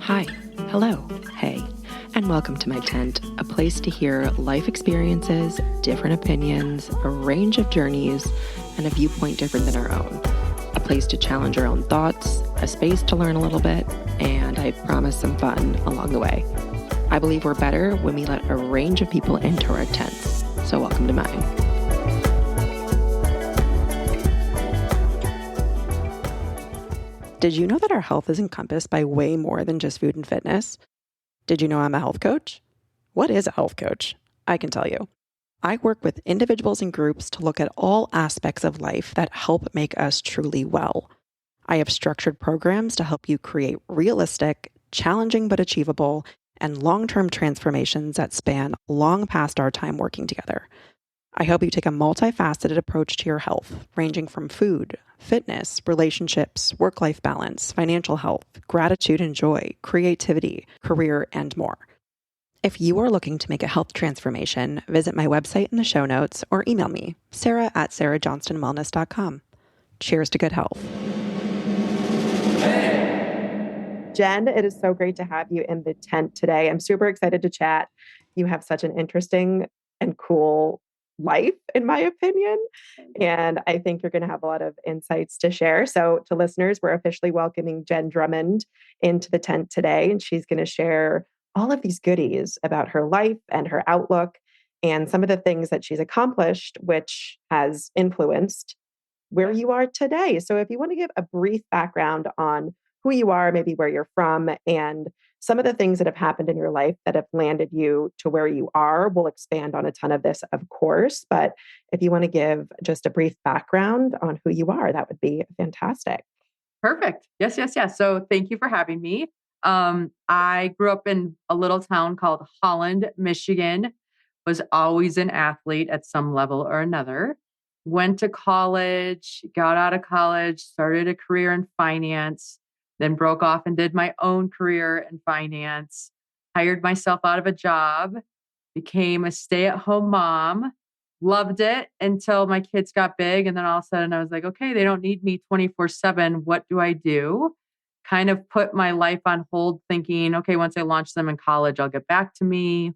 Hi, hello, hey, and welcome to my tent, a place to hear life experiences, different opinions, a range of journeys, and a viewpoint different than our own. A place to challenge our own thoughts, a space to learn a little bit, and I promise some fun along the way. I believe we're better when we let a range of people into our tents, so welcome to mine. Did you know that our health is encompassed by way more than just food and fitness? Did you know I'm a health coach? What is a health coach? I can tell you. I work with individuals and groups to look at all aspects of life that help make us truly well. I have structured programs to help you create realistic, challenging but achievable, and long-term transformations that span long past our time working together. I help you take a multifaceted approach to your health, ranging from food, fitness, relationships, work-life balance, financial health, gratitude and joy, creativity, career, and more. If you are looking to make a health transformation, visit my website in the show notes or email me, sarah@sarahjohnstonwellness.com. Cheers to good health. Jenn, it is so great to have you in the tent today. I'm super excited to chat. You have such an interesting and cool life, in my opinion. And I think you're going to have a lot of insights to share. So to listeners, we're officially welcoming Jenn Drummond into the tent today. And she's going to share all of these goodies about her life and her outlook and some of the things that she's accomplished, which has influenced where you are today. So if you want to give a brief background on who you are, maybe where you're from, and some of the things that have happened in your life that have landed you to where you are. We'll expand on a ton of this, of course. But if you want to give just a brief background on who you are, that would be fantastic. Perfect. Yes. So thank you for having me. I grew up in a little town called Holland, Michigan, was always an athlete at some level or another. Went to college, got out of college, started a career in finance, then broke off and did my own career in finance, hired myself out of a job, became a stay-at-home mom, loved it until my kids got big. And then all of a sudden I was like, okay, they don't need me 24/7. What do I do? Kind of put my life on hold thinking, okay, once I launch them in college, I'll get back to me,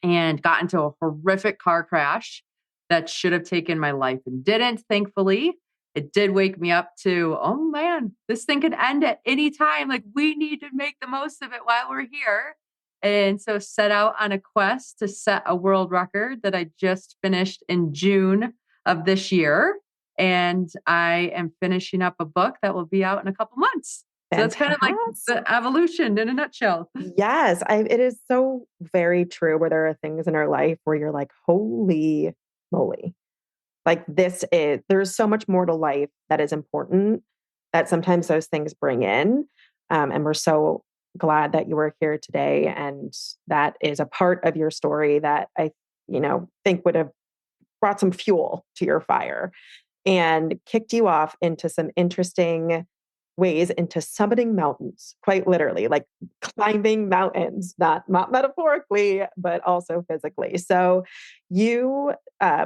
and got into a horrific car crash that should have taken my life and didn't, thankfully. It did wake me up to, oh man, this thing could end at any time. Like, we need to make the most of it while we're here. And so set out on a quest to set a world record that I just finished in June of this year. And I am finishing up a book that will be out in a couple months. So that's kind of like the evolution in a nutshell. Yes, it is so very true where there are things in our life where you're like, holy moly. Like there's so much more to life that is important that sometimes those things bring in. And we're so glad that you were here today. And that is a part of your story that I, think would have brought some fuel to your fire and kicked you off into some interesting ways into summiting mountains, quite literally, like climbing mountains, not metaphorically, but also physically. So you,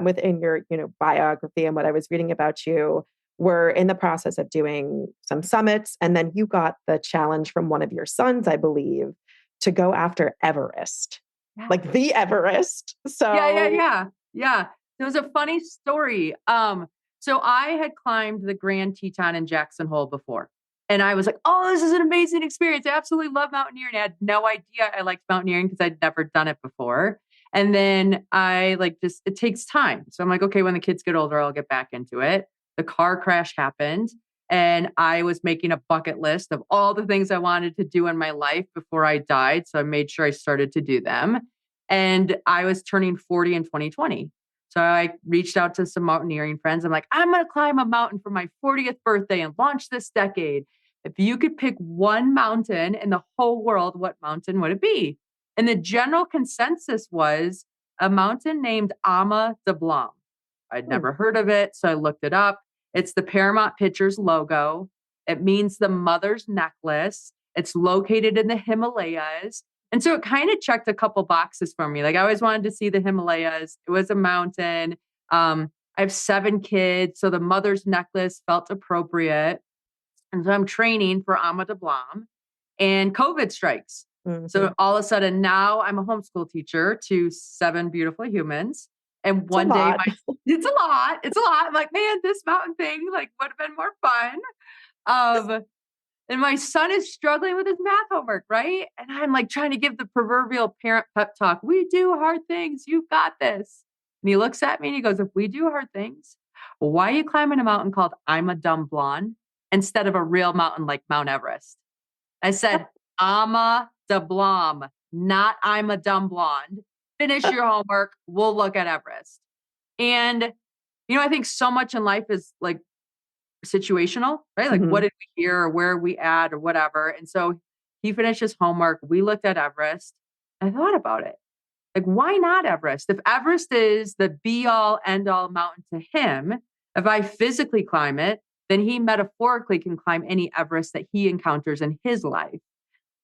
within your, biography and what I was reading about you, were in the process of doing some summits. And then you got the challenge from one of your sons, I believe, to go after Everest, like the Everest. So Yeah. It was a funny story. So I had climbed the Grand Teton in Jackson Hole before. And I was like, oh, this is an amazing experience. I absolutely love mountaineering. I had no idea I liked mountaineering because I'd never done it before. And then it takes time. So I'm like, okay, when the kids get older, I'll get back into it. The car crash happened. And I was making a bucket list of all the things I wanted to do in my life before I died. So I made sure I started to do them. And I was turning 40 in 2020. So I reached out to some mountaineering friends. I'm like, I'm going to climb a mountain for my 40th birthday and launch this decade. If you could pick one mountain in the whole world, what mountain would it be? And the general consensus was a mountain named Ama de Blanc. I'd never heard of it, so I looked it up. It's the Paramount Pictures logo. It means the mother's necklace. It's located in the Himalayas. And so it kind of checked a couple boxes for me. Like, I always wanted to see the Himalayas. It was a mountain. I have 7 kids, so the mother's necklace felt appropriate. And so I'm training for Ama de Blanc. and COVID strikes. Mhm. So all of a sudden now I'm a homeschool teacher to 7 beautiful humans. And It's a one day lot. it's a lot. It's a lot. I'm like, man, this mountain thing like would have been more fun. Um, and my son is struggling with his math homework, right? And I'm like trying to give the proverbial parent pep talk. We do hard things. You've got this. And he looks at me and he goes, if we do hard things, why are you climbing a mountain called I'm a Dumb Blonde instead of a real mountain like Mount Everest? I said, "Ama de Blom, not I'm a dumb blonde. Finish your homework. We'll look at Everest." And, I think so much in life is like situational, right? Like, what Mhm. did we hear or where are we at or whatever. And so he finished his homework. We looked at Everest. I thought about it. Like, why not Everest? If Everest is the be all end all mountain to him, if I physically climb it, then he metaphorically can climb any Everest that he encounters in his life.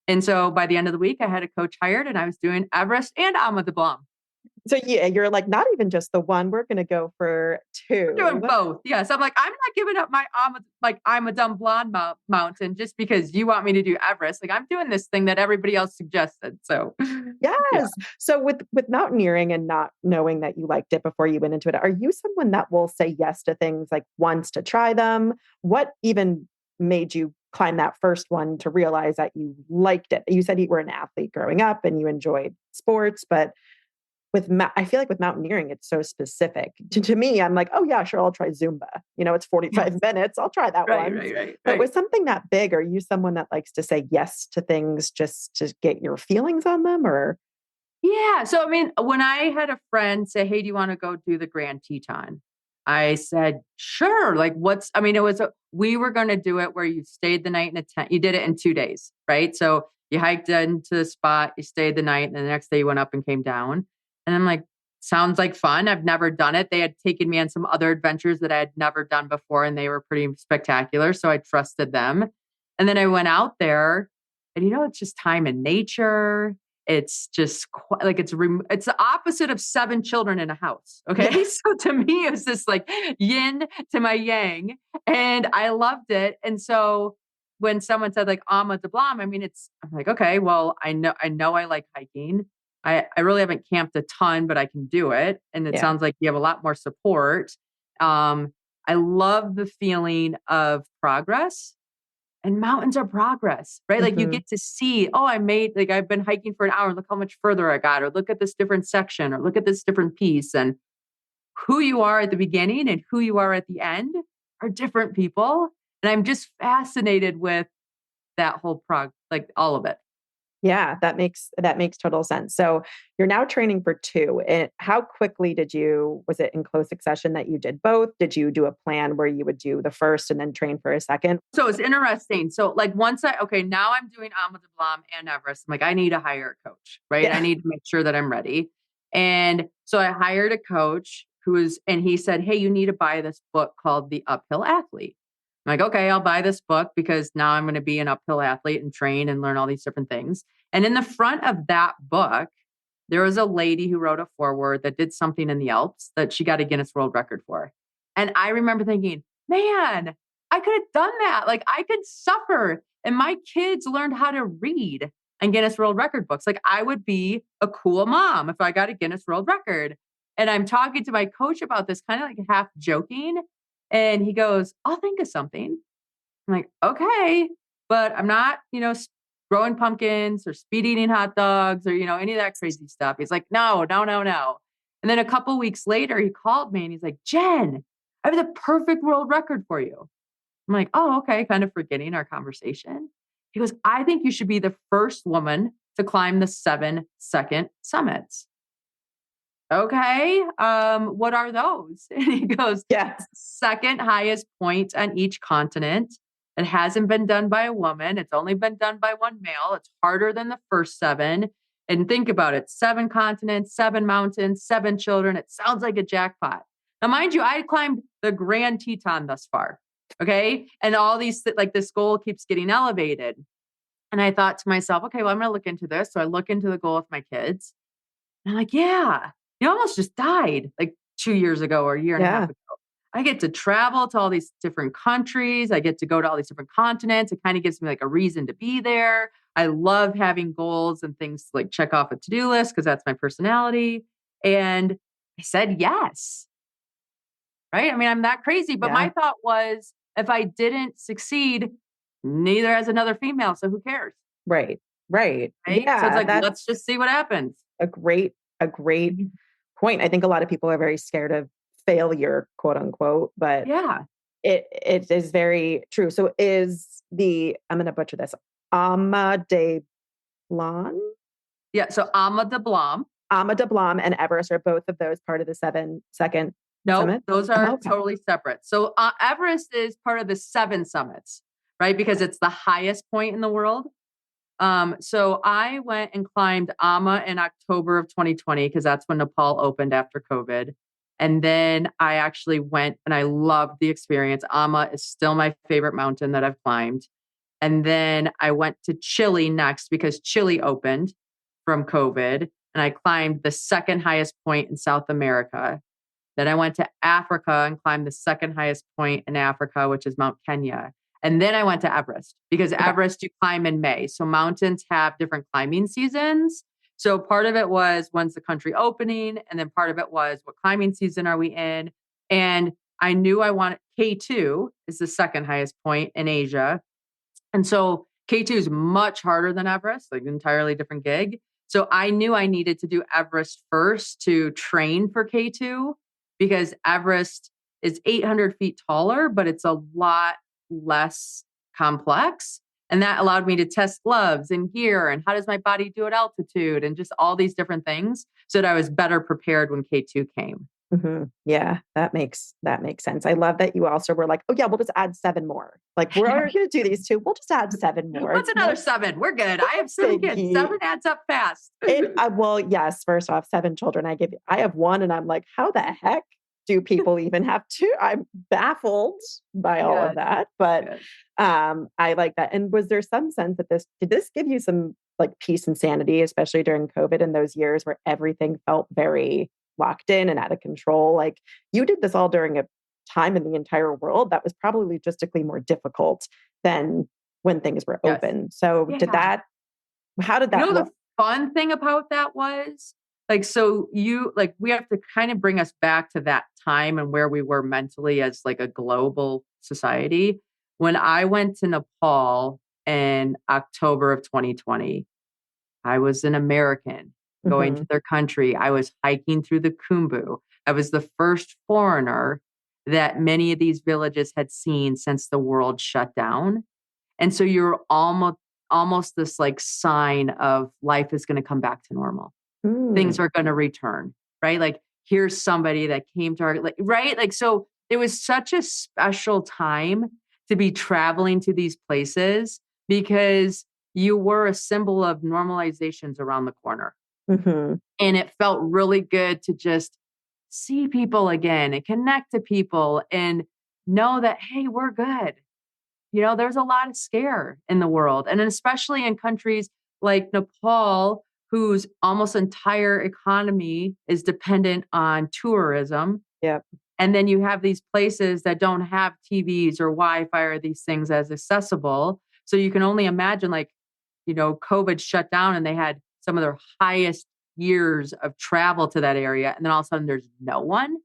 And so by the end of the week, I had a coach hired and I was doing Everest and Ama de Blanc. So, yeah, you're like, "Not even just the one, we're gonna go for We're doing 2." both. Yes. I'm like, I'm not giving up my I'm a dumb blonde mountain just because you want me to do Everest. Like I'm doing this thing that everybody else suggested. So yeah. Yes. So with mountaineering and not knowing that you liked it before you went into it, are you someone that will say yes to things like once to try them? What even made you climb that first one to realize that you liked it? You said you were an athlete growing up and you enjoyed sports, but I feel like with mountaineering, it's so specific. To me, I'm like, "Oh, yeah, sure, I'll try Zumba." It's Yes. 45 minutes, I'll try that Right, once. right, right, But right. with something that big, are you someone that likes to say yes to things just to get your feelings on them, or Yeah. So, I mean, when I had a friend say, "Hey, do you want to go do the Grand Teton?" I said, "Sure." Like, we were going to do it where you stayed the night in a tent. You did it in 2 days, right? So you hiked into the spot, you stayed the night, and the next day you went up and came down. And I'm like, sounds like fun. I've never done it. They had taken me on some other adventures that I had never done before, and they were pretty spectacular. So I trusted them. And then I went out there, and it's just time in nature. It's just like it's the opposite of 7 children in a house, yeah. okay? So to me, it was this like yin to my yang, and I loved it. And so when someone said like "Ama de Blam," I mean, I'm like, okay, well, I know I like hiking. I really haven't camped a ton, but I can do it. And it Yeah. sounds like you have a lot more support. Um, I love the feeling of progress and mountains are progress, right? Like you Mhm. get to see, oh, I've been hiking for an hour. Look how much further I got, or look at this different section, or look at this different piece. And who you are at the beginning and who you are at the end are different people. And I'm just fascinated with that whole like all of it. Yeah, that makes total sense. So, you're now training for 2, and how quickly was it in close succession that you did both? Did you do a plan where you would do the first and then train for a second? So it's interesting. So like okay, now I'm doing Alma de Blam and Everest. I'm like, I need to hire a coach, right? I Yeah. need to make sure that I'm ready. And so I hired a coach and he said, hey, you need to buy this book called The Uphill Athlete. I'm like, okay, I'll buy this book because now I'm going to be an uphill athlete and train and learn all these different things. And in the front of that book, there was a lady who wrote a foreword that did something in the Alps that she got a Guinness World Record for. And I remember thinking, man, I could have done that. Like I could suffer. And my kids learned how to read and Guinness World Record books. Like I would be a cool mom if I got a Guinness World Record. And I'm talking to my coach about this, kind of like half joking. And he goes, I'll think of something. I'm like, okay, but I'm not, growing pumpkins or speed eating hot dogs or, any of that crazy stuff. He's like, no, no, no, no. And then a couple weeks later, he called me and he's like, Jen, I have the perfect world record for you. I'm like, oh, okay, kind of forgetting our conversation. He goes, I think you should be the first woman to climb the 7-second summits. Okay, what are those? And he goes, Yeah. it's the second highest point on each continent. It hasn't been done by a woman. It's only been done by one male. It's harder than the first 7. And think about it, 7 continents, 7 mountains, 7 children. It sounds like a jackpot. Now, mind you, I climbed the Grand Teton thus far. Okay. And all these, like this goal keeps getting elevated. And I thought to myself, okay, well, I'm going to look into this. So I look into the goal with my kids. And I'm like, yeah, you almost just died like 2 years ago or a year and a half Yeah. ago. I get to travel to all these different countries. I get to go to all these different continents. It kind of gives me like a reason to be there. I love having goals and things to like check off a to-do list because that's my personality. And I said yes. Right. I mean, I'm that crazy. But Yeah. my thought was if I didn't succeed, neither has another female. So who cares? Right. Right. Right. So it's Yeah. like, let's That's just see what happens. a great Mhm. point. I think a lot of people are very scared of failure, quote unquote, but Yeah. it is very true. So is the I'm gonna butcher this, Ama de Blanc? Yeah. So Amma de Blam. Ama de Blanc and Everest, are both of those part of the 7 second Nope, summit? those Oh, are okay. totally separate. So Everest is part of the seven summits, right? Because it's the highest point in the world. So I went and climbed Amma in October of 2020 because that's when Nepal opened after COVID. And then I actually went and I loved the experience. Amma is still my favorite mountain that I've climbed. And then I went to Chile next because Chile opened from COVID. And I climbed the second highest point in South America. Then I went to Africa and climbed the second highest point in Africa, which is Mount Kenya. And then I went to Everest because Okay. Everest you climb in May. So mountains have different climbing seasons. So part of it was when's the country opening? And then part of it was what climbing season are we in? And I knew I wanted K2 is the second highest point in Asia. And so K2 is much harder than Everest, like an entirely different gig. So I knew I needed to do Everest first to train for K2 because Everest is 800 feet taller, but it's a lot less complex. And that allowed me to test gloves and gear and how does my body do at altitude and just all these different things so that I was better prepared when K2 came. Yeah, that makes sense. I love that you also were like, "Oh, yeah, we'll just add 7 more. Like, we're already gonna do these 2. We'll just add 7 more. What's It's another no seven? We're good. I have seven kids. biggie." Seven adds up fast. Well, yes, first off, 7 children. I have 1, and I'm like, "How the heck do people even have 2?" I'm baffled by all of Yes. that, but, Yes. I like that. And was there some sense that this give you some, like, peace and sanity, especially during COVID in those years where everything felt very locked in and out of control? Like, you did this all during a time in the entire world that was probably logistically more difficult than when things were Yes. open. So, Yeah. how did You that know, look? the fun thing about that was like, so you like, we have to kind of bring us back to that time and where we were mentally as like a global society. When I went to Nepal in October of 2020, I was an American going to Mhm. their country. I was hiking through the Khumbu. I was the first foreigner that many of these villages had seen since the world shut down. And so you're almost this like sign of life is going to come back to normal. Things Mm. are going to return, right? Like here's somebody that came to our like right? Like so it was such a special time to be traveling to these places because you were a symbol of normalizations around the corner. Mhm. And it felt really good to just see people again and connect to people and know that hey, we're good. You know, there's a lot of scare in the world, and especially in countries like Nepal, whose almost entire economy is dependent on tourism. Yep. And then you have these places that don't have TVs or Wi-Fi or these things as accessible. So you can only imagine, like, you know, COVID shut down and they had some of their highest years of travel to that area. And then all of a sudden there's no one.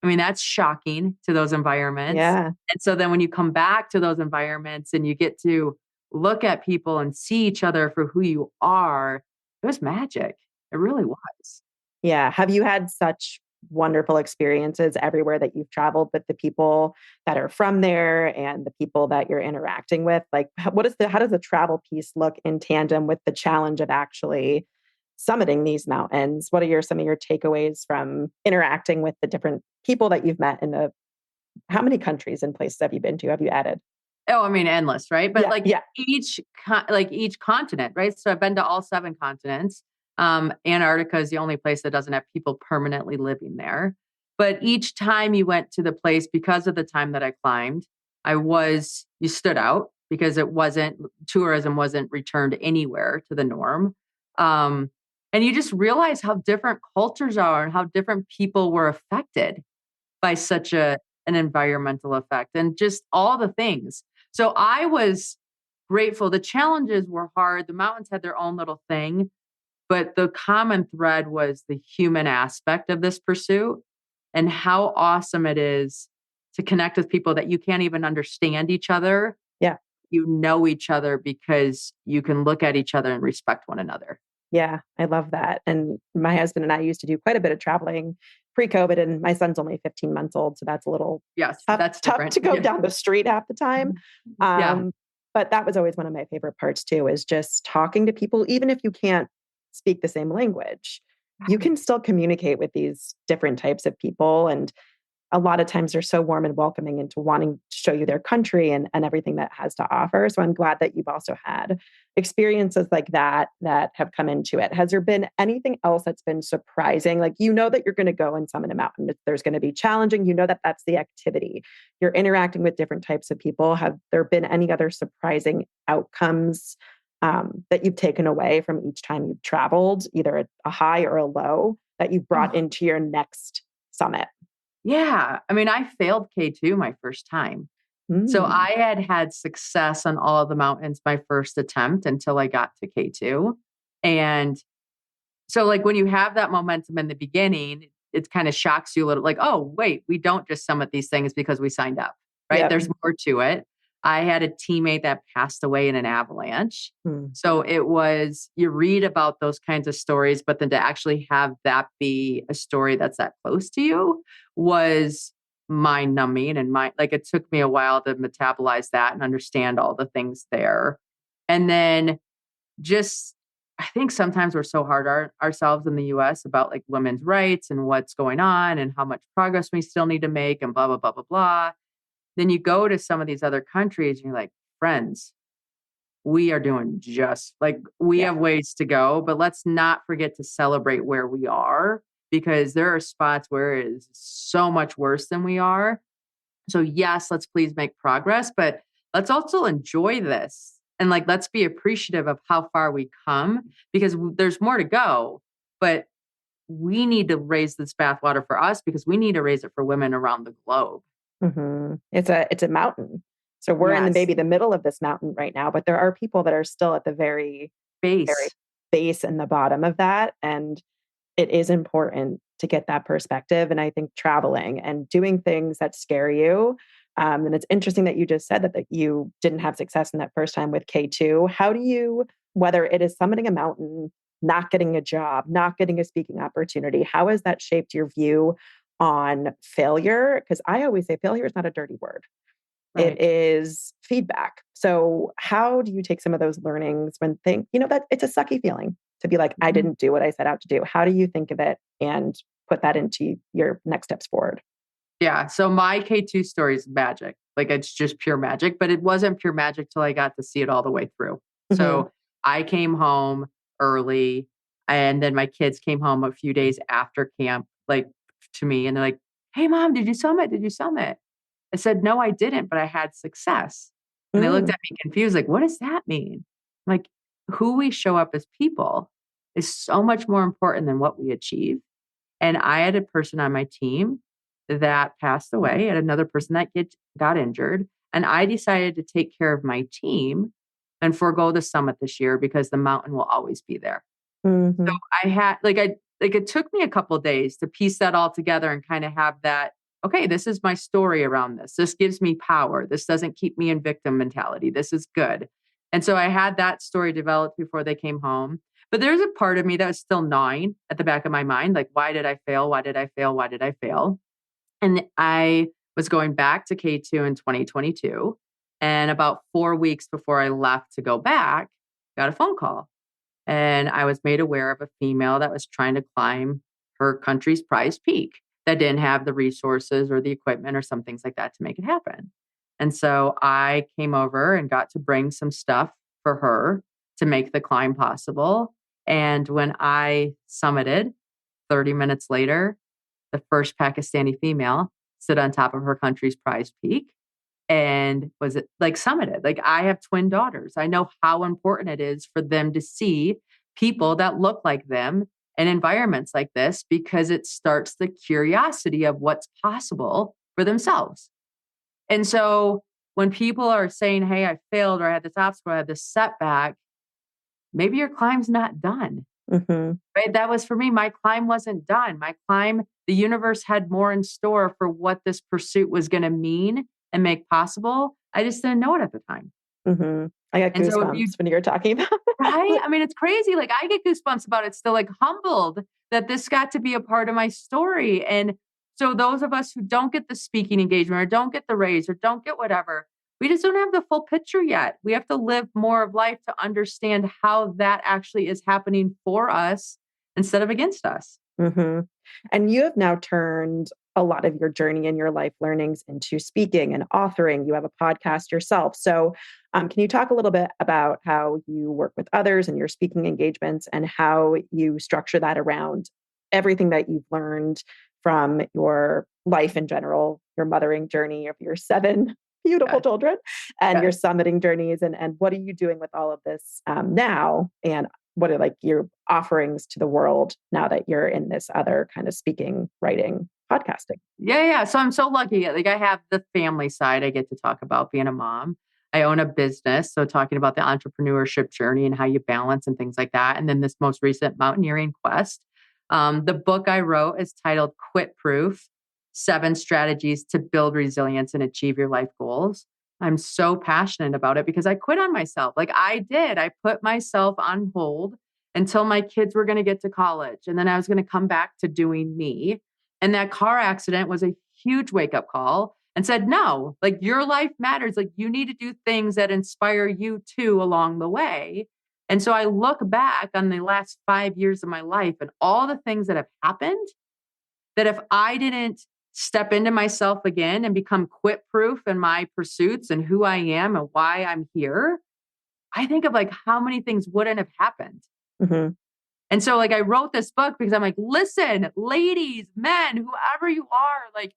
I mean, that's shocking to those environments. Yeah. And so then when you come back to those environments and you get to look at people and see each other for who you are, it was magic. It really was. Yeah. Have you had such wonderful experiences everywhere that you've traveled with the people that are from there and the people that you're interacting with? Like, how does the travel piece look in tandem with the challenge of actually summiting these mountains? What are some of your takeaways from interacting with the different people that you've met how many countries and places have you been to? Have you added? Oh, I mean, endless, right? But Yeah. like Yeah. each continent, right? So I've been to all seven continents. Antarctica is the only place that doesn't have people permanently living there. But each time you went to the place, because of the time that I climbed, you stood out because tourism wasn't returned anywhere to the norm. Um, and you just realize how different cultures are and how different people were affected. by such an environmental effect and just all the things. So I was grateful. The challenges were hard. The mountains had their own little thing, but the common thread was the human aspect of this pursuit and how awesome it is to connect with people that you can't even understand each other. Yeah. You know each other because you can look at each other and respect one another. Yeah, I love that. And my husband and I used to do quite a bit of traveling pre-COVID, and my son's only 15 months old, so that's a little Yes, tough, that's tough different. to go Yeah. down the street half the time. Yeah. But that was always one of my favorite parts too, is just talking to people, even if you can't speak the same language, you Right. can still communicate with these different types of people. And a lot of times they're so warm and welcoming into wanting to show you their country and everything that has to offer. So I'm glad that you've also had experiences like that that have come into it. Has there been anything else that's been surprising? Like, you know that you're going to go and summit a mountain. There's going to be challenging. You know that that's the activity. You're interacting with different types of people. Have there been any other surprising outcomes that you've taken away from each time you've traveled, either a high or a low, that you've brought Oh, into your next summit? yeah. I mean, I failed K2 my first time. So Mm. I had success on all of the mountains my first attempt until I got to K2. And so like when you have that momentum in the beginning, it kind of shocks you a little like, oh, wait, we don't just summit these things because we signed up, right? Yep. There's more to it. I had a teammate that passed away in an avalanche. Mm. So it was, you read about those kinds of stories, but then to actually have that be a story that's that close to you was mind numbing. And like it took me a while to metabolize that and understand all the things there. And then just I think sometimes we're so hard ourselves in the US about like women's rights and what's going on and how much progress we still need to make and blah, blah, blah, blah, blah. Then you go to some of these other countries and you're like, friends, we are doing just like we Yeah. have ways to go, but let's not forget to celebrate where we are because there are spots where it is so much worse than we are. So yes, let's please make progress, but let's also enjoy this. And like, let's be appreciative of how far we come because there's more to go, but we need to raise this bathwater for us because we need to raise it for women around the globe. It's a mountain. So we're in the Yes. maybe the middle of this mountain right now, but there are people that are still at the very, very Base. base and the bottom of that. And it is important to get that perspective. And I think traveling and doing things that scare you. And it's interesting that you just said that you didn't have success in that first time with K2. How do you, whether it is summiting a mountain, not getting a job, not getting a speaking opportunity, how has that shaped your view on failure? Because I always say failure is not a dirty word. It Right. is feedback. So how do you take some of those learnings when that it's a sucky feeling to be like, I Mhm. didn't do what I set out to do. How do you think of it and put that into your next steps forward? Yeah. So my K2 story is magic. Like it's just pure magic, but it wasn't pure magic till I got to see it all the way through. Hmm. So I came home early and then my kids came home a few days after camp, like to me, and they're like, hey, mom, did you summit? Did you summit? I said, no, I didn't, but I had success. And they looked Mm. at me confused, like, what does that mean? Like, who we show up as people is so much more important than what we achieve. And I had a person on my team that passed away and another person that got injured. And I decided to take care of my team and forego the summit this year because the mountain will always be there. So Hmm. I had like it took me a couple of days to piece that all together and kind of have that, okay, this is my story around this. This gives me power. This doesn't keep me in victim mentality. This is good. And so I had that story developed before they came home. But there's a part of me that was still gnawing at the back of my mind, like, why did I fail? Why did I fail? Why did I fail? And I was going back to K2 in 2022. And about 4 weeks before I left to go back, got a phone call and I was made aware of a female that was trying to climb her country's prized peak that didn't have the resources or the equipment or some things like that to make it happen. And so I came over and got to bring some stuff for her to make the climb possible. And when I summited 30 minutes later, the first Pakistani female stood on top of her country's prized peak and was it like summited. Like I have twin daughters. I know how important it is for them to see people that look like them in environments like this because it starts the curiosity of what's possible for themselves. And so when people are saying, hey, I failed, or I had this obstacle, I had this setback, maybe your climb's not done. Mhm. Right? That was for me. My climb wasn't done. My climb, the universe had more in store for what this pursuit was going to mean and make possible. I just didn't know it at the time. Mhm. I got And so if you, goosebumps when you were talking about right? that. I mean, it's crazy. Like I get goosebumps about it still, like humbled that this got to be a part of my story. And so those of us who don't get the speaking engagement or don't get the raise or don't get whatever, we just don't have the full picture yet. We have to live more of life to understand how that actually is happening for us instead of against us. Mhm. And you have now turned a lot of your journey and your life learnings into speaking and authoring. You have a podcast yourself. So, can you talk a little bit about how you work with others and your speaking engagements and how you structure that around everything that you've learned from your life in general, your mothering journey of your seven beautiful Yes, children and your yes. summiting journeys? And what are you doing with all of this now? And what are like your offerings to the world now that you're in this other kind of speaking, writing, podcasting? Yeah, yeah. So I'm so lucky. Like I have the family side I get to talk about being a mom. I own a business. So talking about the entrepreneurship journey and how you balance and things like that. And then this most recent mountaineering quest. The book I wrote is titled Quit Proof: 7 Strategies to Build Resilience and Achieve Your Life Goals. I'm so passionate about it because I quit on myself. Like I did. I put myself on hold until my kids were going to get to college. And then I was going to come back to doing me. And that car accident was a huge wake up call and said, no, like your life matters. Like you need to do things that inspire you too along the way. And so I look back on the last 5 years of my life and all the things that have happened that if I didn't step into myself again and become quit proof in my pursuits and who I am and why I'm here, I think of like how many things wouldn't have happened. Hmm. And so like I wrote this book because I'm like, listen, ladies, men, whoever you are, like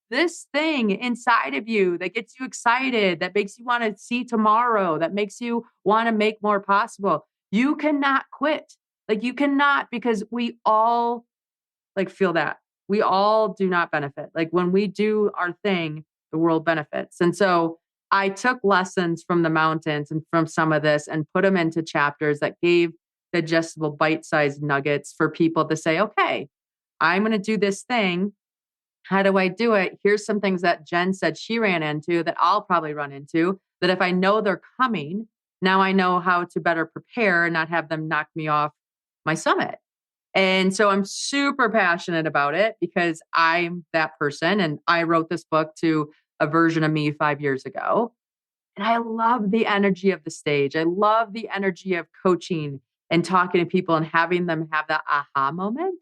this thing inside of you that gets you excited, that makes you want to see tomorrow, that makes you want to make more possible. You cannot quit. Like you cannot because we all like feel that. We all do not benefit. Like when we do our thing, the world benefits. And so I took lessons from the mountains and from some of this and put them into chapters that gave digestible bite-sized nuggets for people to say, okay, I'm going to do this thing. How do I do it? Here's some things that Jen said she ran into that I'll probably run into that if I know they're coming, now I know how to better prepare and not have them knock me off my summit. And so I'm super passionate about it because I'm that person. And I wrote this book to a version of me 5 years ago. And I love the energy of the stage. I love the energy of coaching and talking to people and having them have that aha moment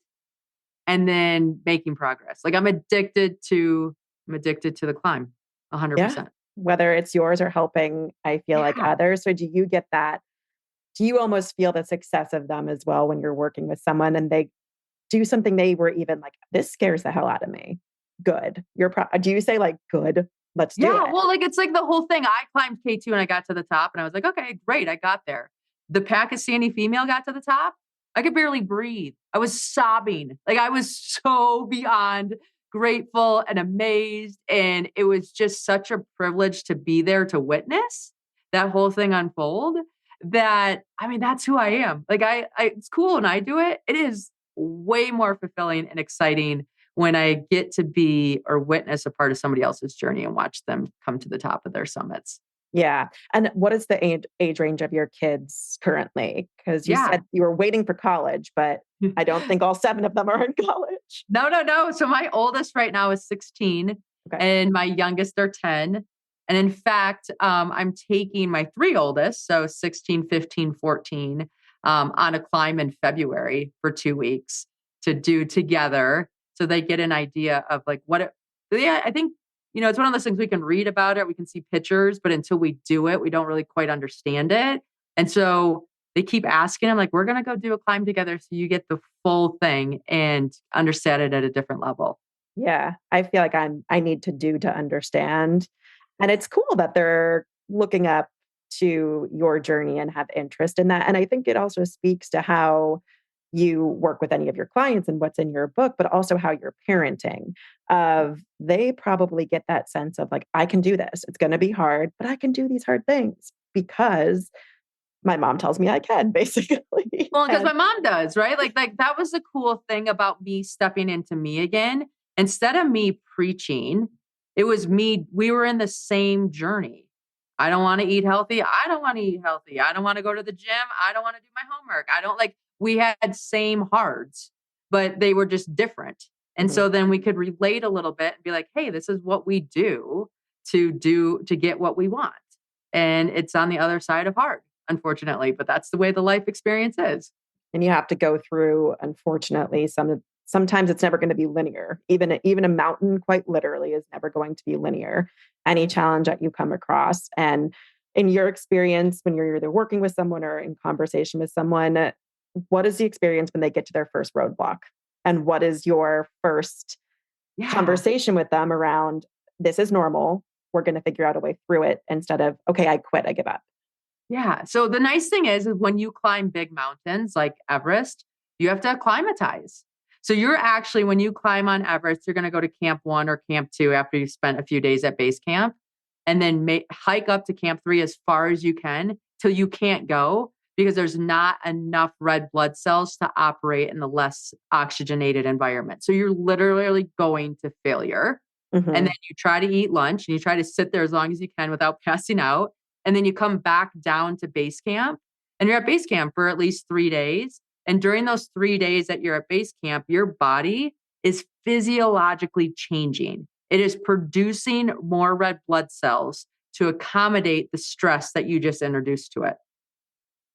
and then making progress. Like I'm addicted to the climb Yeah. 100%. Whether it's yours or helping, I feel like Yeah. others. So do you get that? Do you almost feel the success of them as well when you're working with someone and they do something they were even like, this scares the hell out of me? Good. Do you say like, good, let's do Yeah, it? well, like, it's like the whole thing. I climbed K2 and I got to the top and I was like, "Okay, great, I got there." The Pakistani female got to the top. I could barely breathe. I was sobbing. Like, I was so beyond grateful and amazed, and it was just such a privilege to be there to witness that whole thing unfold that I mean, that's who I am. Like, I it's cool when I do it. It is way more fulfilling and exciting when I get to be or witness a part of somebody else's journey and watch them come to the top of their summits. Yeah. And what is the age range of your kids currently? Because you Yeah. said you were waiting for college, but I don't think all seven of them are in college. No, no, no. So my oldest right now is 16 Okay. and my youngest are 10. And in fact, I'm taking my 3 oldest, so 16, 15, 14, on a climb in February for 2 weeks to do together. So they get an idea of like what it, yeah, I think, it's one of those things we can read about it, we can see pictures, but until we do it, we don't really quite understand it. And so they keep asking him, like, we're going to go do a climb together so you get the full thing and understand it at a different level. Yeah. I feel like I need to do to understand. And it's cool that they're looking up to your journey and have interest in that. And I think it also speaks to how you work with any of your clients and what's in your book, but also how you're parenting. They probably get that sense of like, I can do this. It's going to be hard, but I can do these hard things because my mom tells me I can, basically. Well, because And my mom does, right? Like that was the cool thing about me stepping into me again. Instead of me preaching, it was me. We were in the same journey. I don't want to eat healthy. I don't want to eat healthy. I don't want to go to the gym. I don't want to do my homework. I don't like, we had same hearts, but they were just different. And mhm. so then we could relate a little bit and be like, hey, this is what we do to get what we want. And it's on the other side of hard, unfortunately, but that's the way the life experience is. And you have to go through, unfortunately, sometimes it's never going to be linear. Even a mountain, quite literally, is never going to be linear. Any challenge that you come across, and in your experience, when you're either working with someone or in conversation with someone, what is the experience when they get to their first roadblock? And what is your first Yeah. conversation with them around, this is normal. We're going to figure out a way through it instead of, okay, I quit, I give up. Yeah. So the nice thing is when you climb big mountains like Everest, you have to acclimatize. So you're actually, when you climb on Everest, you're going to go to camp 1 or camp 2 after you've spent a few days at base camp, and then hike up to camp 3 as far as you can till you can't go because there's not enough red blood cells to operate in the less oxygenated environment. So you're literally going to failure. And Mhm. then you try to eat lunch and you try to sit there as long as you can without passing out. And then you come back down to base camp, and you're at base camp for at least 3 days. And during those 3 days that you're at base camp, your body is physiologically changing. It is producing more red blood cells to accommodate the stress that you just introduced to it.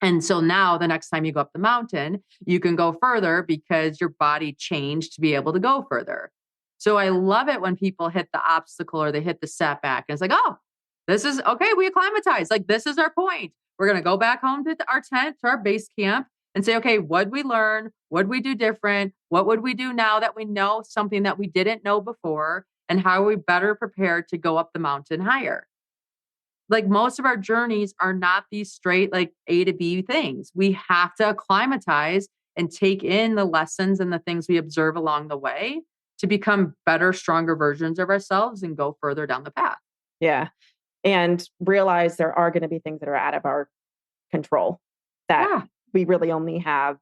And so now the next time you go up the mountain, you can go further because your body changed to be able to go further. So I love it when people hit the obstacle or they hit the setback. And it's like, oh, this is okay. We acclimatize. Like, this is our point. We're going to go back home to our tent, to our base camp, and say, okay, what'd we learn? What'd we do different? What would we do now that we know something that we didn't know before? And how are we better prepared to go up the mountain higher? Like, most of our journeys are not these straight, like, A to B things. We have to acclimatize and take in the lessons and the things we observe along the way to become better, stronger versions of ourselves and go further down the path. Yeah. And realize there are going to be things that are out of our control, that Yeah. we really only have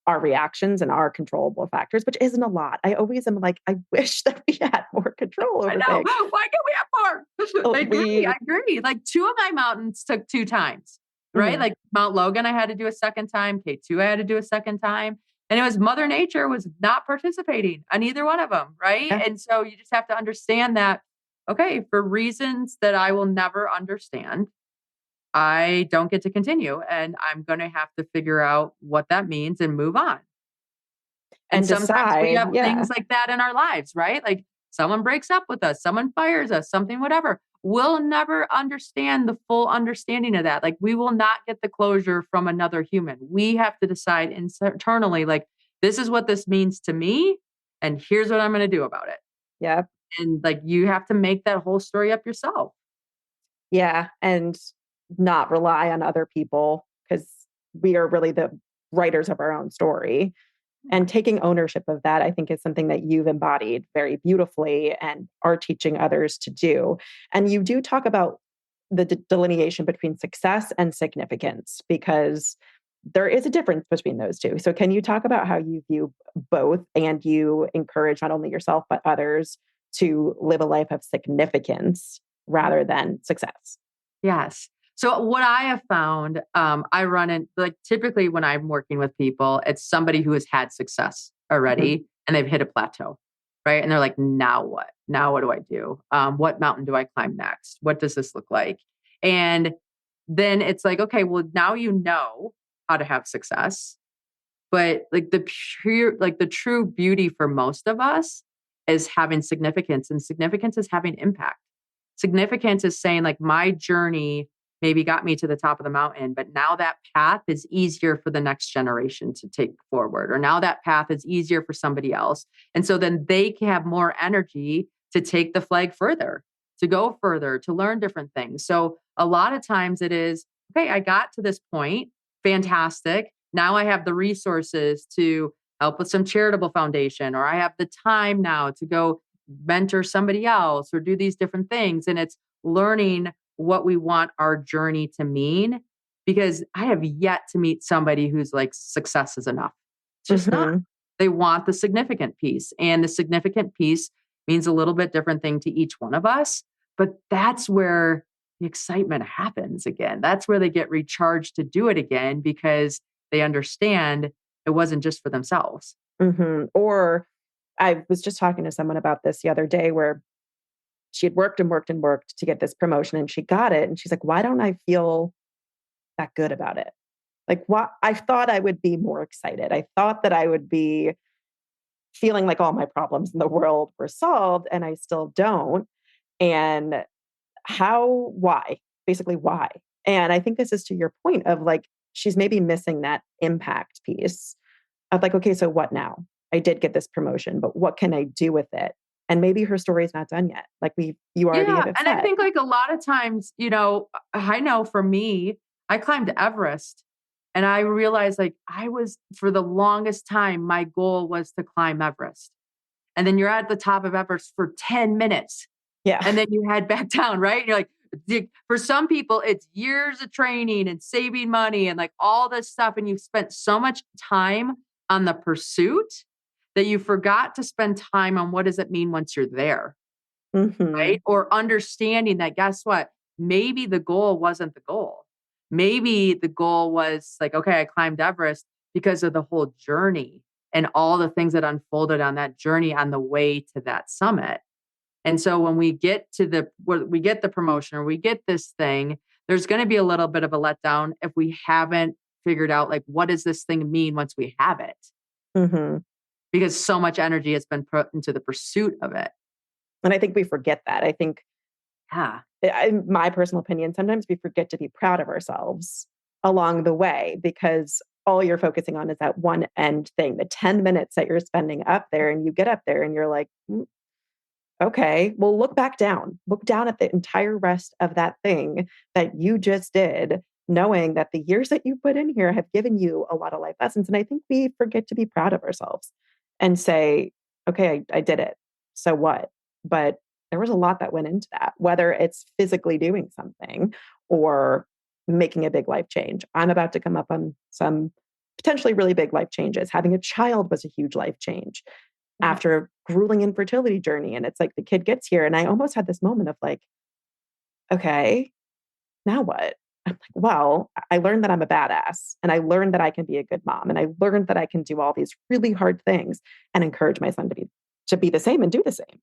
our reactions and our controllable factors, which isn't a lot. I always am like, I wish that we had more control I over know. things. Why can't we have more? I agree. We I agree. Like, 2 of my mountains took 2 times, right? mhm, Like Mount Logan, I had to do a second time. K2, I had to do a second time. And it was Mother Nature was not participating on either one of them, right? yeah, And so you just have to understand that, okay, for reasons that I will never understand, I don't get to continue. And I'm going to have to figure out what that means and move on. And and sometimes we decide, have yeah, things like that in our lives, right? Like someone breaks up with us, someone fires us, something, whatever. We'll never understand the full understanding of that. Like, we will not get the closure from another human. We have to decide internally, like, this is what this means to me, and here's what I'm going to do about it. yeah, And like, you have to make that whole story up yourself. yeah, and not rely on other people because we are really the writers of our own story. Yeah. And taking ownership of that, I think, is something that you've embodied very beautifully and are teaching others to do. And you do talk about the delineation between success and significance because there is a difference between those two. So, can you talk about how you view both and you encourage not only yourself, but others to live a life of significance rather than success? Yes. So what I have found, I run in like typically when I'm working with people, it's somebody who has had success Mhm. already and they've hit a plateau, right? And they're like, now what? Now what do I do? What mountain do I climb next? What does this look like? And then it's like, okay, well, now you know how to have success. But like the true beauty for most of us is having significance, and significance is having impact. Significance is saying, like, my journey maybe got me to the top of the mountain, but now that path is easier for the next generation to take forward, or now that path is easier for somebody else. And so then they can have more energy to take the flag further, to go further, to learn different things. So a lot of times it is, okay, I got to this point, fantastic. now I have the resources to help with some charitable foundation, or I have the time now to go mentor somebody else or do these different things. And it's learning what we want our journey to mean, because I have yet to meet somebody who's like success is enough. It's just not. Mhm. They want the significant piece, and the significant piece means a little bit different thing to each one of us. But that's where the excitement happens again. That's where they get recharged to do it again, because they understand it wasn't just for themselves. Mhm. Or I was just talking to someone about this the other day where she had worked and worked and worked to get this promotion and she got it. And she's like, why don't I feel that good about it? Like, what I thought I would be more excited. I thought that I would be feeling like all my problems in the world were solved, and I still don't. And why? Basically, why? And I think this is to your point of like, she's maybe missing that impact piece of like, okay, so what now? I did get this promotion, but what can I do with it? And maybe her story is not done yet. Like you already Yeah. have it And I set. think like a lot of times, I know for me, I climbed Everest and I realized like I was for the longest time, my goal was to climb Everest. And then you're at the top of Everest for 10 minutes Yeah. and then you head back down, right? And you're like, for some people, it's years of training and saving money and like all this stuff. And you've spent so much time on the pursuit that you forgot to spend time on what does it mean once you're there, Hmm. right? Or understanding that, guess what? Maybe the goal wasn't the goal. Maybe the goal was like, okay, I climbed Everest because of the whole journey and all the things that unfolded on that journey on the way to that summit. And so when we get to where we get the promotion or we get this thing, there's going to be a little bit of a letdown if we haven't figured out like, what does this thing mean once we have it? Hmm. Because so much energy has been put into the pursuit of it. And I think we forget that. I think, Yeah. in my personal opinion, sometimes we forget to be proud of ourselves along the way because all you're focusing on is that one end thing, the 10 minutes that you're spending up there, and you get up there and you're like, okay, well, look back down. Look down at the entire rest of that thing that you just did, knowing that the years that you put in here have given you a lot of life lessons. And I think we forget to be proud of ourselves and say, okay, I did it. So what? But there was a lot that went into that, whether it's physically doing something or making a big life change. I'm about to come up on some potentially really big life changes. Having a child was a huge life change after Yes. a grueling infertility journey. And it's like the kid gets here. And I almost had this moment of like, okay, now what? I'm like, well, I learned that I'm a badass and I learned that I can be a good mom. And I learned that I can do all these really hard things and encourage my son to be the same and do the same.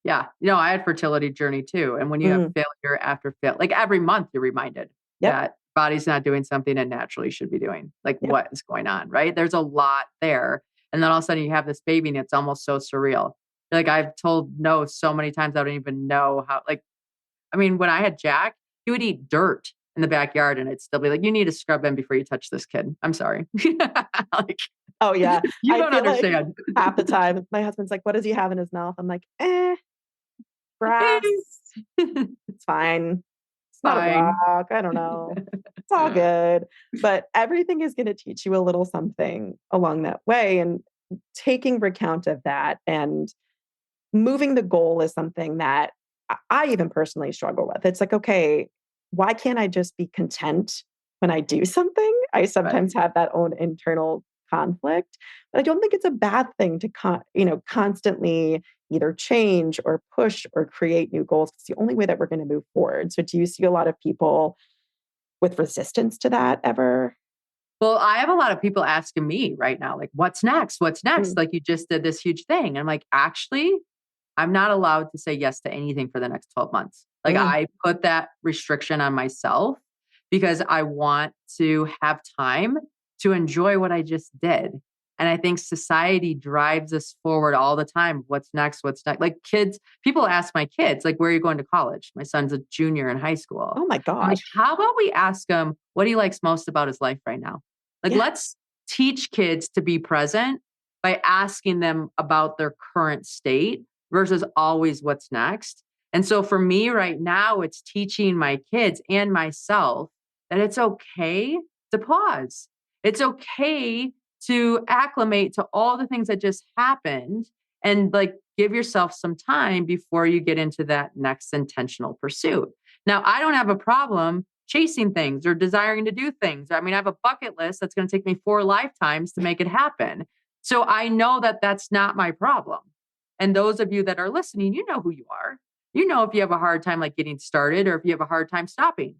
Yeah. I had fertility journey too. And when you have Mm, failure after fail, like every month you're reminded yep. that body's not doing something it naturally should be doing. Like Yep. what is going on, right? There's a lot there. And then all of a sudden you have this baby and it's almost so surreal. Like I've told no so many times I don't even know how, like, I mean, when I had Jack, he would eat dirt in the backyard and it'd still be like, you need to scrub in before you touch this kid. I'm sorry. Like, Oh yeah. you I don't feel like understand. half the time my husband's like, what does he have in his mouth? I'm like, grass. It's fine. It's not a Fine. rock. I don't know. It's all good. But everything is going to teach you a little something along that way. And taking account of that and moving the goal is something that I even personally struggle with. It's like, okay, why can't I just be content when I do something? I Right. sometimes have that own internal conflict, but I don't think it's a bad thing to constantly either change or push or create new goals. It's the only way that we're going to move forward. So do you see a lot of people with resistance to that ever? Well, I have a lot of people asking me right now, like, what's next? What's next? Mm, Like, you just did this huge thing. And I'm like, actually, I'm not allowed to say yes to anything for the next 12 months. Like, mm, I put that restriction on myself because I want to have time to enjoy what I just did. And I think society drives us forward all the time. What's next? What's next? Like kids, people ask my kids, like, where are you going to college? My son's a junior in high school. oh my I'm like, gosh. how about we ask him what he likes most about his life right now? Like, Yeah. let's teach kids to be present by asking them about their current state versus always what's next. And so for me right now, it's teaching my kids and myself that it's okay to pause. It's okay to acclimate to all the things that just happened and like give yourself some time before you get into that next intentional pursuit. Now, I don't have a problem chasing things or desiring to do things. I mean, I have a bucket list that's going to take me 4 lifetimes to make it happen. So I know that that's not my problem. And those of you that are listening, you know who you are. You know if you have a hard time like getting started or if you have a hard time stopping.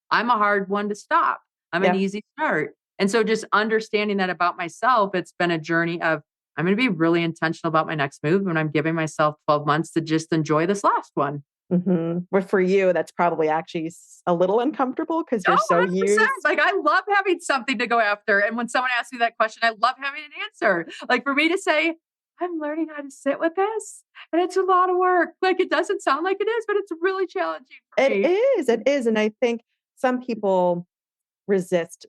I'm a hard one to stop. I'm an Yeah. easy start. And so just understanding that about myself, it's been a journey of I'm going to be really intentional about my next move and I'm giving myself 12 months to just enjoy this last one. But for you, that's probably actually a little uncomfortable because you're Oh, so 100%. used. Like I love having something to go after. And when someone asks me that question, I love having an answer. Like for me to say, I'm learning how to sit with this and it's a lot of work. Like it doesn't sound like it is, but it's really challenging for It me. is. It is. And I think some people resist.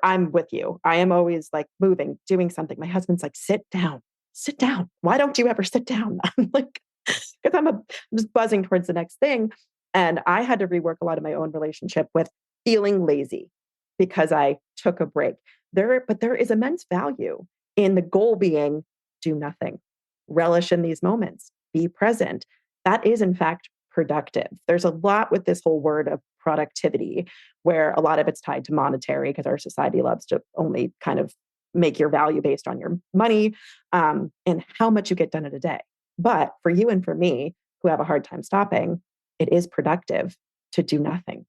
I'm with you. I am always like moving, doing something. My husband's like, sit down, sit down. Why don't you ever sit down? I'm like, because I'm just buzzing towards the next thing. And I had to rework a lot of my own relationship with feeling lazy because I took a break. But there is immense value in the goal being do nothing, relish in these moments, be present. That is, in fact, productive. There's a lot with this whole word of productivity where a lot of it's tied to monetary because our society loves to only kind of make your value based on your money and how much you get done in a day. But for you and for me, who have a hard time stopping, it is productive to do nothing.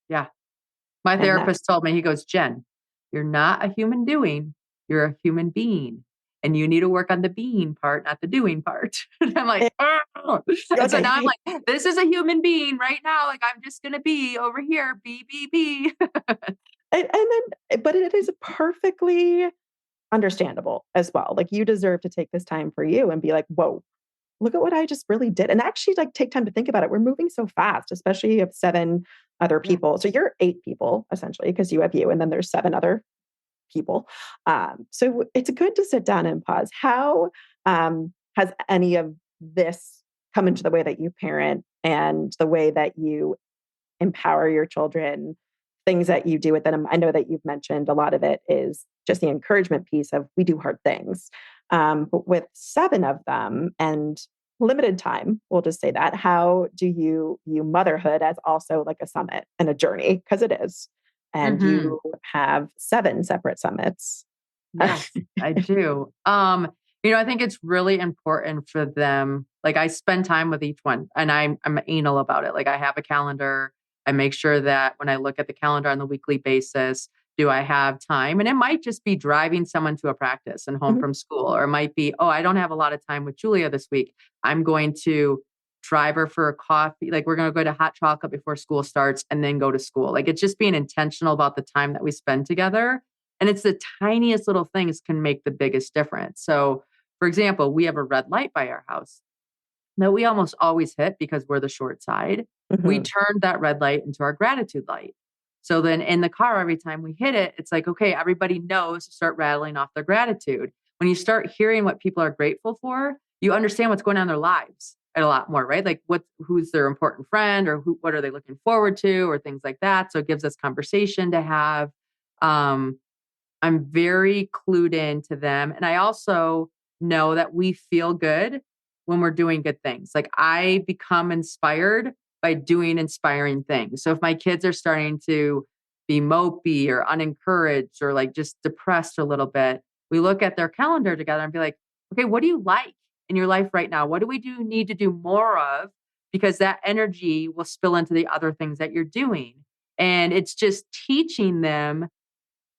Yeah. My And that, therapist told me, he goes, Jen, you're not a human doing, you're a human being. And you need to work on the being part, not the doing part. And I'm like, it, oh. And so now I'm okay. like, this is a human being right now. Like I'm just going to be over here, be. But it is perfectly understandable as well. Like you deserve to take this time for you and be like, whoa, look at what I just really did. And actually like take time to think about it. We're moving so fast, especially you have 7 other Yeah. people. So you're 8 people essentially, because you have you, and then there's 7 other people. So it's good to sit down and pause. How has any of this come into the way that you parent and the way that you empower your children, things that you do with them? I know that you've mentioned a lot of it is just the encouragement piece of we do hard things. But with 7 of them and limited time, we'll just say that, how do you view motherhood as also like a summit and a journey? Because it is. And Hmm. you have 7 separate summits. Yes, I do. I think it's really important for them. Like I spend time with each one and I'm anal about it. Like I have a calendar. I make sure that when I look at the calendar on the weekly basis, do I have time? And it might just be driving someone to a practice and home Mhm. from school, or it might be, oh, I don't have a lot of time with Julia this week. I'm going to drive her for a coffee. Like we're going to go to hot chocolate before school starts and then go to school. Like it's just being intentional about the time that we spend together, and it's the tiniest little things can make the biggest difference. So, for example, we have a red light by our house that we almost always hit because we're the short side. We Mhm. turned that red light into our gratitude light. So then in the car, every time we hit it, it's like, okay, everybody knows to start rattling off their gratitude. When you start hearing what people are grateful for, you understand what's going on in their lives a lot more, right? Like who's their important friend or what are they looking forward to or things like that. So it gives us conversation to have. Um, I'm very clued into them. And I also know that we feel good when we're doing good things. Like I become inspired by doing inspiring things. So if my kids are starting to be mopey or unencouraged or like just depressed a little bit, we look at their calendar together and be like, okay, what do you like in your life right now? What do we need to do more of? Because that energy will spill into the other things that you're doing. And it's just teaching them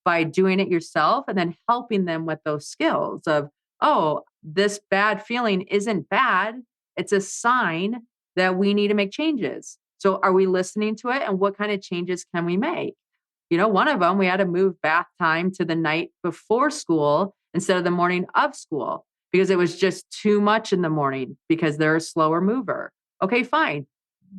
by doing it yourself and then helping them with those skills of, oh, this bad feeling isn't bad. It's a sign that we need to make changes. So are we listening to it? And what kind of changes can we make? One of them, we had to move bath time to the night before school instead of the morning of school because it was just too much in the morning because they're a slower mover. Okay, fine.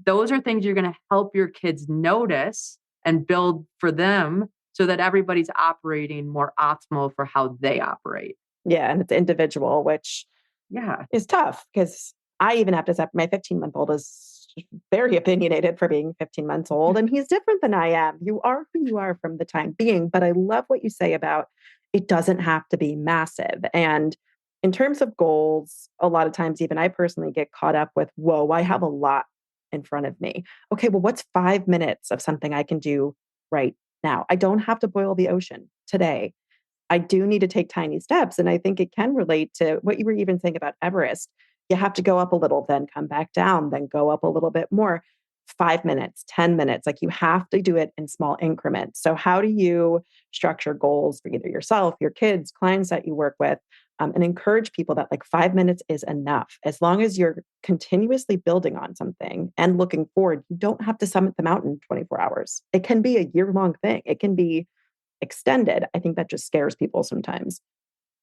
Those are things you're going to help your kids notice and build for them so that everybody's operating more optimal for how they operate. Yeah. And it's individual, which Yeah. is tough because I even have to set my 15-month-old is very opinionated for being 15 months old, and he's different than I am. You are who you are from the time being. But I love what you say about it doesn't have to be massive. And in terms of goals, a lot of times, even I personally get caught up with, whoa, I have a lot in front of me. Okay, well, what's 5 minutes of something I can do right now? I don't have to boil the ocean today. I do need to take tiny steps. And I think it can relate to what you were even saying about Everest. You have to go up a little, then come back down, then go up a little bit more. 5 minutes, 10 minutes, like you have to do it in small increments. So, how do you structure goals for either yourself, your kids, clients that you work with, and encourage people that like 5 minutes is enough? As long as you're continuously building on something and looking forward, you don't have to summit the mountain in 24 hours. It can be a year-long thing, it can be extended. I think that just scares people sometimes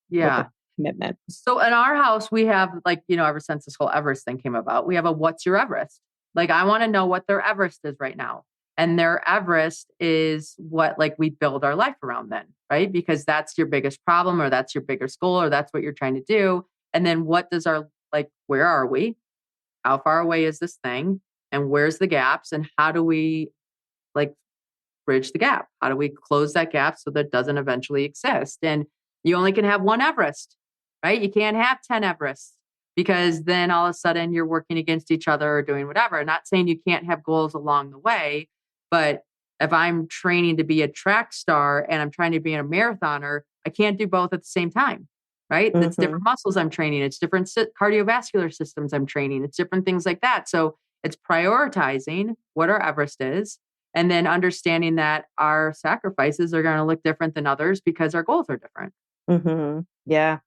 with the Yeah. commitment. So in our house, we have like, ever since this whole Everest thing came about, we have a what's your Everest? Like, I want to know what their Everest is right now. And their Everest is what like we build our life around then, right? Because that's your biggest problem, or that's your biggest goal, or that's what you're trying to do. And then what does our, like, where are we? How far away is this thing? And where's the gaps? And how do we like bridge the gap? How do we close that gap so that it doesn't eventually exist? And you only can have one Everest, right? You can't have 10 Everests, because then all of a sudden you're working against each other or doing whatever. Not saying you can't have goals along the way, but if I'm training to be a track star and I'm trying to be a marathoner, I can't do both at the same time, right? It's Mhm. different muscles I'm training. It's different cardiovascular systems I'm training. It's different things like that. So it's prioritizing what our Everest is, and then understanding that our sacrifices are going to look different than others because our goals are different. Mhm. Yeah,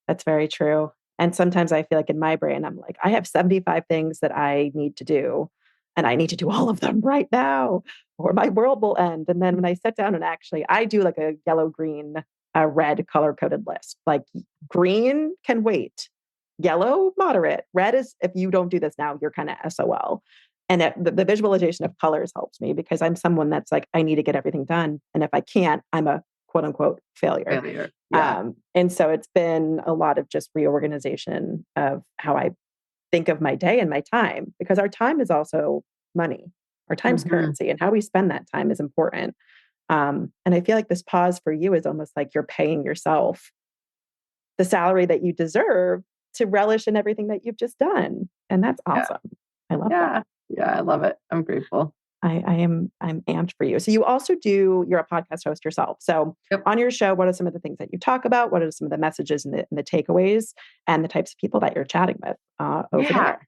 that's very true. And sometimes I feel like in my brain, I'm like, I have 75 things that I need to do, and I need to do all of them right now, or my world will end. And then when I sit down and actually, I do like a yellow, green, red color coded list. Like green can wait, yellow, moderate, red is if you don't do this now, you're kind of SOL. And the visualization of colors helps me because I'm someone that's like, I need to get everything done. And if I can't, I'm a quote unquote failure. Failure. Yeah. And so it's been a lot of just reorganization of how I think of my day and my time, because our time is also money. Our time's Hmm. currency, and how we spend that time is important. And I feel like this pause for you is almost like you're paying yourself the salary that you deserve to relish in everything that you've just done. And that's Yeah. awesome. I love Yeah. that. Yeah. I love it. I'm grateful. I'm amped for you. So you also you're a podcast host yourself. So Yep. on your show, what are some of the things that you talk about? What are some of the messages and the takeaways and the types of people that you're chatting with over Yeah. there?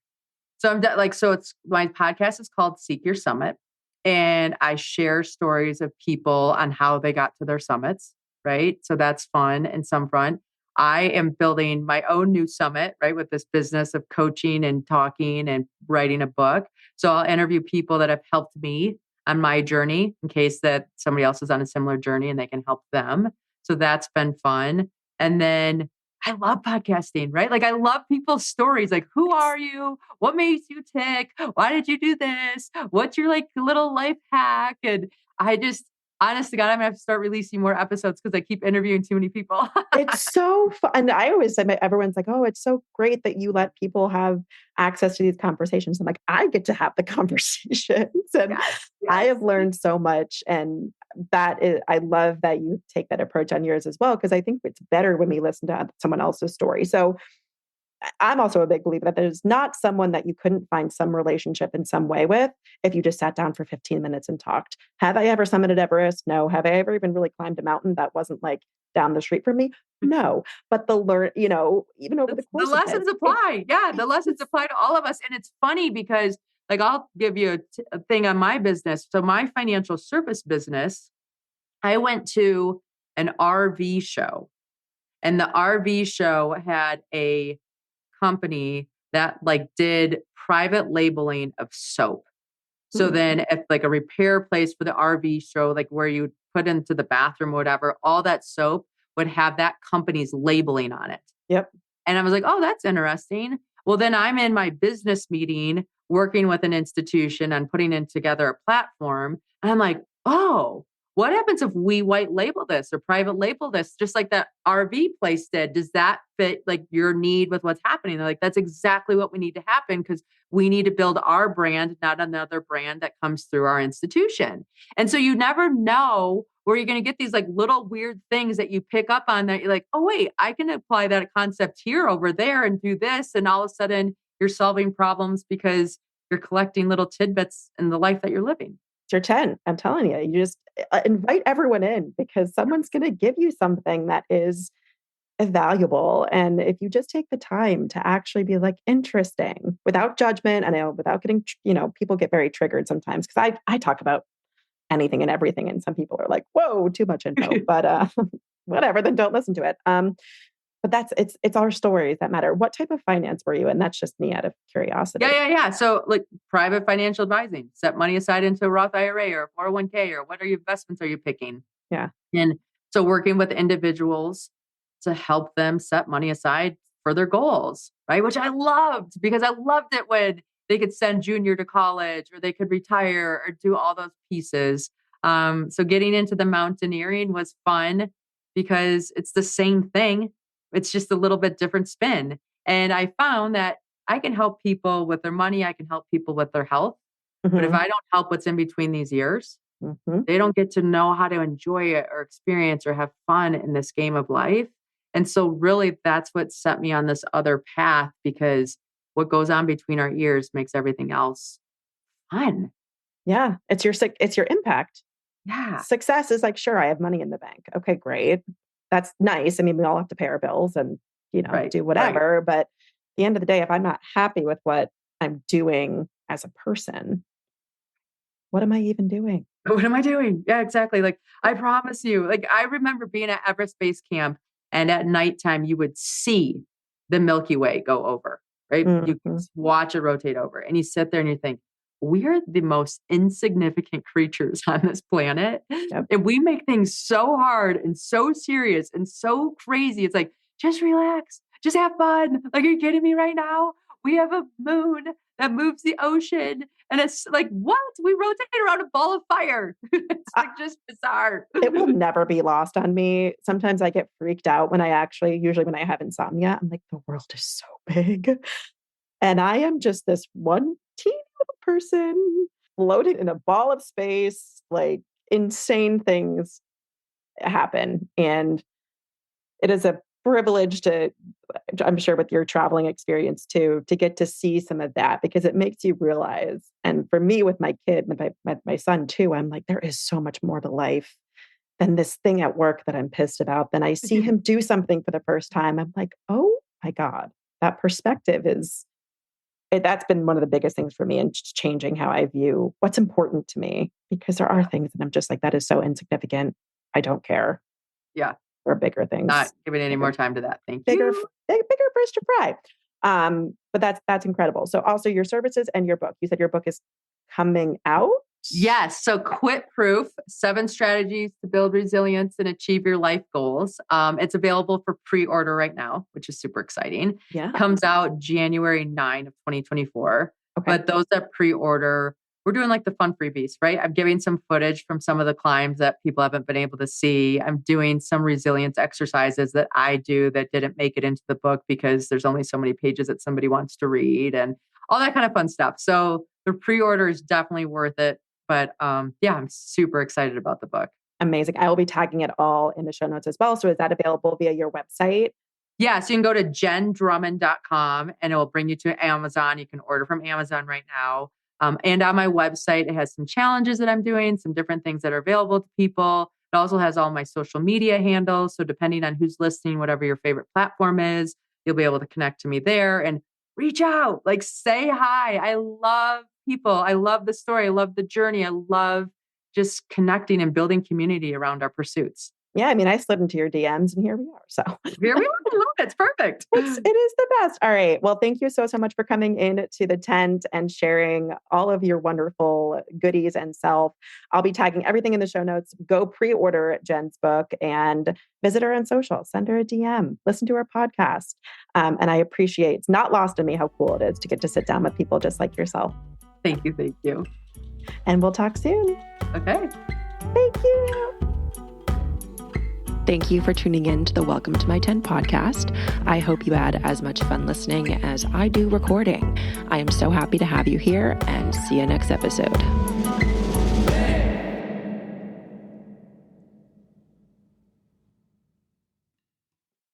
So so it's my podcast is called Seek Your Summit. And I share stories of people on how they got to their summits, right? So that's fun in some front. I am building my own new summit, right? With this business of coaching and talking and writing a book. So I'll interview people that have helped me on my journey in case that somebody else is on a similar journey and they can help them. So that's been fun. And then I love podcasting, right? Like I love people's stories. Like, who are you? What makes you tick? Why did you do this? What's your like little life hack? And I just, honest to God, I'm gonna have to start releasing more episodes because I keep interviewing too many people. It's so fun. And I always say, everyone's like, oh, it's so great that you let people have access to these conversations. I'm like, I get to have the conversations. And Yes, I yes. have learned so much. And I love that you take that approach on yours as well, because I think it's better when we listen to someone else's story. So I'm also a big believer that there's not someone that you couldn't find some relationship in some way with if you just sat down for 15 minutes and talked. Have I ever summited Everest? No. Have I ever even really climbed a mountain that wasn't like down the street from me? No. But even over the The course of this, lessons apply. Yeah, the lessons apply to all of us. And it's funny because, like, I'll give you a thing on my business. So, my financial service business, I went to an RV show, and the RV show had a company that like did private labeling of soap. So mm, then if like a repair place for the RV show, like where you put into the bathroom or whatever, all that soap would have that company's labeling on it. yep. And I was like, oh, that's interesting. Well, then I'm in my business meeting working with an institution and putting in together a platform. And I'm like, oh, what happens if we white label this or private label this, just like that RV place did? Does that fit like your need with what's happening? They're like, that's exactly what we need to happen because we need to build our brand, not another brand that comes through our institution. And so you never know where you're going to get these like little weird things that you pick up on that you're like, oh, wait, I can apply that concept here over there and do this. And all of a sudden you're solving problems because you're collecting little tidbits in the life that you're living. You're 10. I'm telling you, you just invite everyone in because someone's going to give you something that is valuable. And if you just take the time to actually be like interesting without judgment, I know without getting, people get very triggered sometimes because I talk about anything and everything. And some people are like, whoa, too much info, but whatever, then don't listen to it. But it's our stories that matter. What type of finance were you in? That's just me out of curiosity. Yeah. So like private financial advising, set money aside into a Roth IRA or 401k or what are your investments are you picking? Yeah. And so working with individuals to help them set money aside for their goals, right? Which I loved because I loved it when they could send junior to college or they could retire or do all those pieces. So getting into the mountaineering was fun because it's the same thing. It's just a little bit different spin. And I found that I can help people with their money. I can help people with their health. Mm-hmm. But if I don't help what's in between these years, mm-hmm. they don't get to know how to enjoy it or experience or have fun in this game of life. And so really that's what set me on this other path because what goes on between our ears makes everything else fun. Yeah. It's your impact. Yeah. Success is like, sure, I have money in the bank. Okay, great. That's nice. I mean, we all have to pay our bills and, do whatever. Right. But at the end of the day, if I'm not happy with what I'm doing as a person, what am I even doing? What am I doing? Yeah, exactly. Like, I promise you, like, I remember being at Everest Base Camp and at nighttime, you would see the Milky Way go over, right? Mm-hmm. You can watch it rotate over and you sit there and you think, we're the most insignificant creatures on this planet. Yep. And we make things so hard and so serious and so crazy. It's like, just relax, just have fun. Like, are you kidding me right now? We have a moon that moves the ocean. And it's like, what? We rotate around a ball of fire. It's like just bizarre. It will never be lost on me. Sometimes I get freaked out when usually when I have insomnia, I'm like, the world is so big. And I am just this one teeny little person floating in a ball of space, like insane things happen. And it is a privilege I'm sure with your traveling experience too, to get to see some of that because it makes you realize. And for me with my kid, my son too, I'm like, there is so much more to life than this thing at work that I'm pissed about. Then I see him do something for the first time. I'm like, oh my God, that perspective that's been one of the biggest things for me in changing how I view what's important to me, because there are things that I'm just like, that is so insignificant. I don't care. Yeah. Or bigger things. Not giving any more time to that. Thank you. Bigger fish to fry. But that's incredible. So also your services and your book. You said your book is coming out? Yes. So Quit Proof, 7 strategies to build resilience and achieve your life goals. It's available for pre-order right now, which is super exciting. Yeah. Comes out January 9 of 2024. Okay. But those that pre-order, we're doing like the fun freebies, right? I'm giving some footage from some of the climbs that people haven't been able to see. I'm doing some resilience exercises that I do that didn't make it into the book because there's only so many pages that somebody wants to read and all that kind of fun stuff. So the pre-order is definitely worth it. But I'm super excited about the book. Amazing. I will be tagging it all in the show notes as well. So is that available via your website? Yeah. So you can go to jenndrummond.com and it will bring you to Amazon. You can order from Amazon right now. And on my website, it has some challenges that I'm doing, some different things that are available to people. It also has all my social media handles. So depending on who's listening, whatever your favorite platform is, you'll be able to connect to me there and reach out, like say hi. I love people. I love the story. I love the journey. I love just connecting and building community around our pursuits. Yeah. I mean, I slid into your DMs and here we are. So here we are. I love it. It's perfect. It is the best. All right. Well, thank you so much for coming in to the tent and sharing all of your wonderful goodies and self. I'll be tagging everything in the show notes. Go pre-order Jenn's book and visit her on social. Send her a DM. Listen to her podcast. And I appreciate, it's not lost on me how cool it is to get to sit down with people just like yourself. Thank you. Thank you. And we'll talk soon. Okay. Thank you. Thank you for tuning in to the Welcome to My 10 podcast. I hope you had as much fun listening as I do recording. I am so happy to have you here, and see you next episode.